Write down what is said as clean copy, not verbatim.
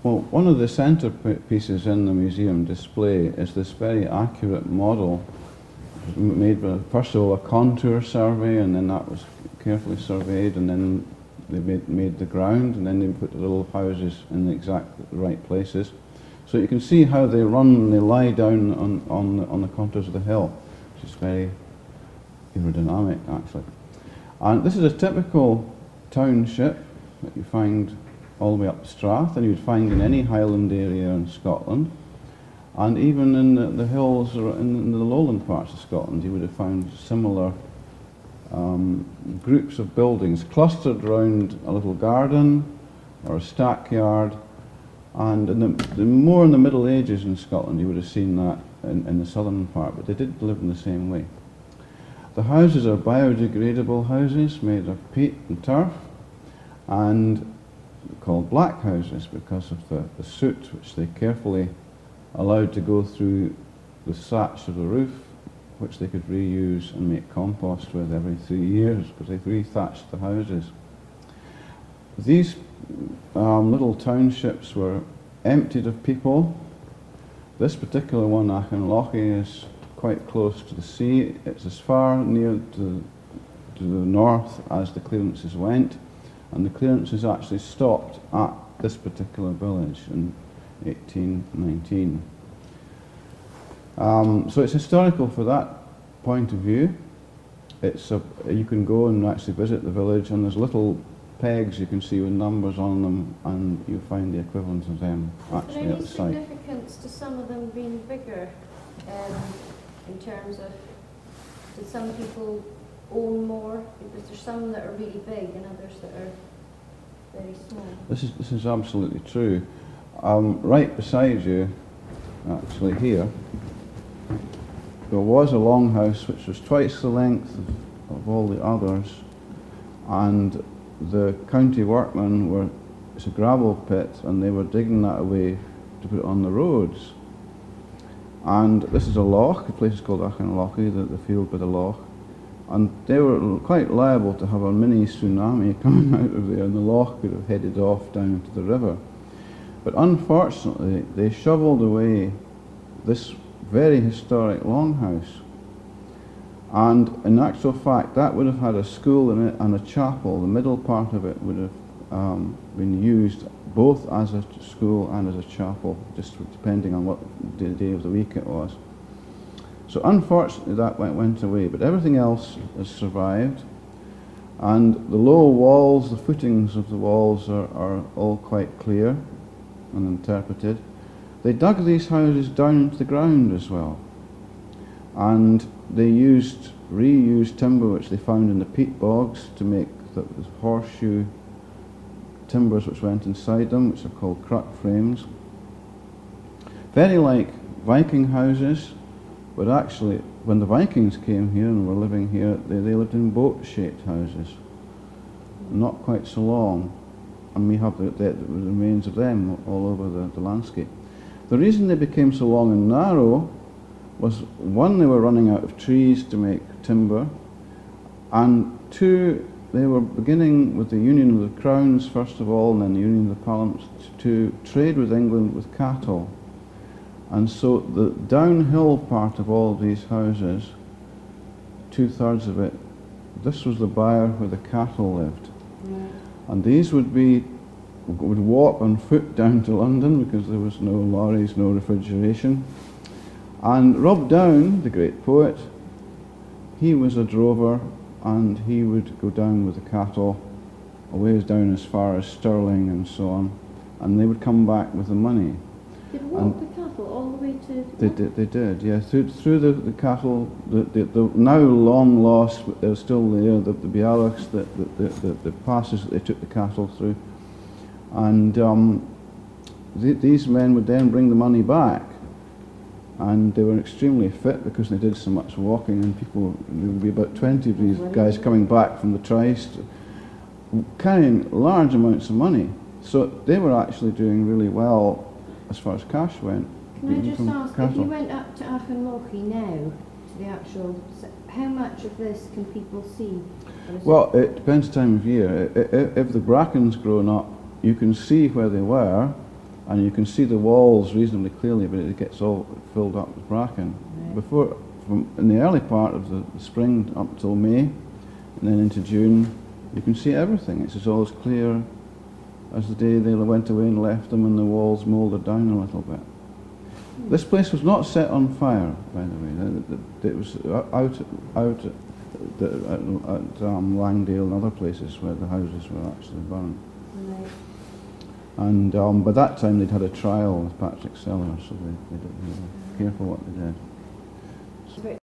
Well, one of the centerpieces in the museum display is this very accurate model made by, first of all, a contour survey, and then that was carefully surveyed, and then they made the ground, and then they put the little houses in the exact right places. So you can see how they run and they lie down on the contours of the hill, which is very aerodynamic, actually. And this is a typical township that you find all the way up Strath, and you'd find in any highland area in Scotland. And even in the hills or in the lowland parts of Scotland, you would have found similar groups of buildings clustered around a little garden or a stackyard. And more in the Middle Ages in Scotland, you would have seen that in the southern part, but they did live in the same way. The houses are biodegradable houses made of peat and turf, and called black houses because of the soot which they carefully allowed to go through the thatch of the roof, which they could reuse and make compost with every 3 years, because they re-thatched the houses. These little townships were emptied of people. This particular one, Achenlochy, is quite close to the sea. It's as far near to the north as the clearances went, and the clearances actually stopped at this particular village in 1819. So it's historical for that point of view. You can go and actually visit the village, and there's little pegs you can see with numbers on them, and you find the equivalent of them actually at the site. Is there any significance to some of them being bigger in terms of, did some people own more? Because there's some that are really big and others that are very small. This is absolutely true. Right beside you, actually here, there was a longhouse which was twice the length of all the others, and the county workmen were, it's a gravel pit, and they were digging that away to put it on the roads. And this is a loch, the place is called Achenlochy, the field by the loch, and they were quite liable to have a mini tsunami coming out of there, and the loch could have headed off down to the river. But unfortunately, they shoveled away this very historic longhouse, and in actual fact that would have had a school in it and a chapel. The middle part of it would have been used both as a school and as a chapel, just depending on what day of the week it was. So unfortunately that went away, but everything else has survived, and the low walls, the footings of the walls are all quite clear and interpreted. They dug these houses down into the ground as well, and they reused timber which they found in the peat bogs to make the horseshoe timbers which went inside them, which are called crut frames. Very like Viking houses, but actually when the Vikings came here and were living here, they lived in boat-shaped houses, not quite so long, and we have the remains of them all over the landscape. The reason they became so long and narrow was, one, they were running out of trees to make timber, and two, they were beginning with the Union of the Crowns first of all, and then the Union of the Parliaments, to trade with England with cattle. And so the downhill part of all of these houses, 2/3 of it, this was the byre where the cattle lived. And these would walk on foot down to London because there was no lorries, no refrigeration. And Rob Down, the great poet, he was a drover, and he would go down with the cattle a ways down as far as Stirling and so on, and they would come back with the money. They'd walk the cattle all the way to... They did, yeah. Through the cattle, the now long lost, but they're still there, the Bialachs, the passes that they took the cattle through. And these men would then bring the money back, and they were extremely fit because they did so much walking, and there would be about 20 of these guys coming back from the tryst, carrying large amounts of money. So they were actually doing really well as far as cash went. Can I just ask, if you went up to Achenlochy now, to the actual, how much of this can people see? Well, it depends the time of year. If the bracken's grown up, you can see where they were, and you can see the walls reasonably clearly, but it gets all filled up with bracken. Right. In the early part of the spring up till May, and then into June, you can see everything. It's just all as clear as the day they went away and left them, and the walls mouldered down a little bit. This place was not set on fire, by the way. It was out at Langdale and other places where the houses were actually burned. Right. And by that time they'd had a trial with Patrick Sellers, so they were careful what they did.